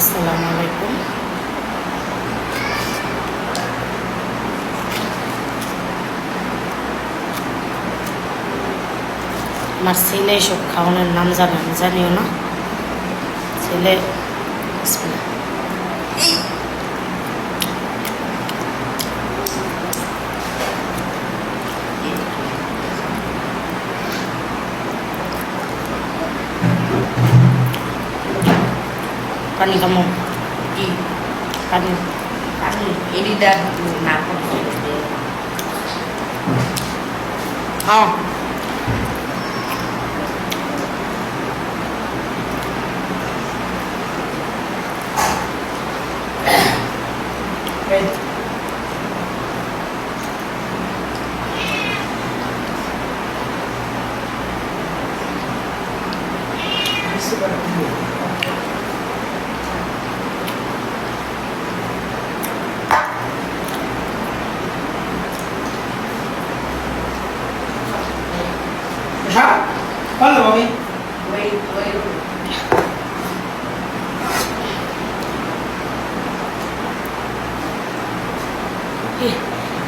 আসসালামু আলাইকুম। আমার ছেলে সব খাওয়ানোর নাম জানে, আমি জানিও না। ছেলে পানি কামো কি পানি পানি এডিটা না করতে হ্যাঁ Halo mami. wait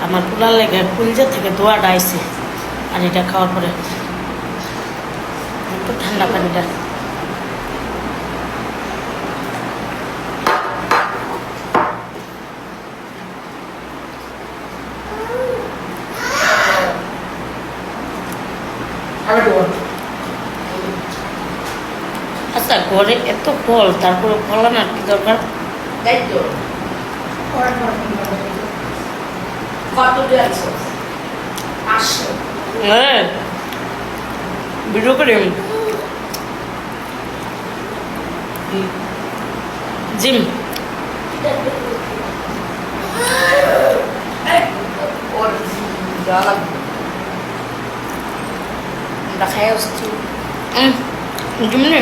আমার পোলার লেগে কুলজা থেকে দোয়াটা আইছে, আর এটা খাওয়ার পরে একটু ঠান্ডা পানিটা আচ্ছা ঘরে এত ফল, তারপরে ফল আনার কি দরকার? দায়িত্ব কত দিয়েছো 500 হ্যাঁ ভিডিও করে জিম ওর জ্বালা দেখাই আসছি জিম নে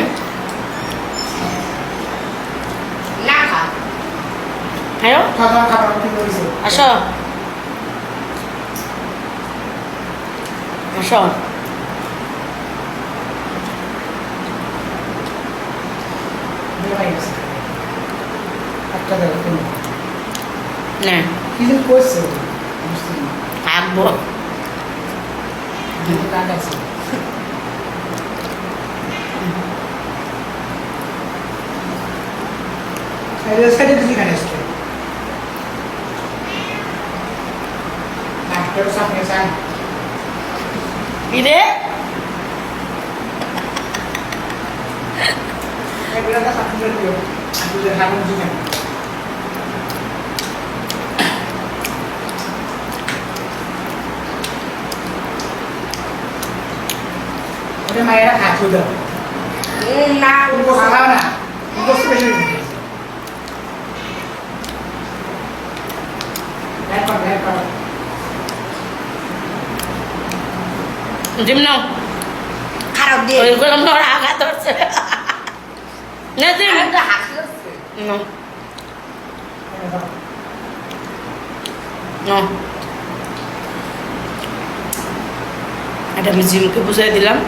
না খা হ্যাঁ খাবার কি করেছে? আসো আসো হয়ে গেছে। একটা দেখো তুমি। না কি যে করছে? বুঝতে না। থাকবো কিন্তু কাজ আছে। সাইডে দিকে কাজ আছে। ডাক্তার সামনে যান। ইরে এগুলা তো সাথে দিও। আপনি যে হারুন দিবেন। ওরে মায়েরা হাত দাও। না উनको खाओ ना उनको स्पेशल कर জিম নাও খারাপ দিয়ে ওইগুলো আমার আঘাত হচ্ছে না জিম একটা হাসছে No. No. এটা আমি জিমকে বুঝাই দিলাম।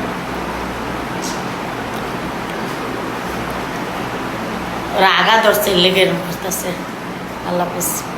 ওরা আগা ধরছে লেগে করতেছে। আল্লাহ হাফেজ।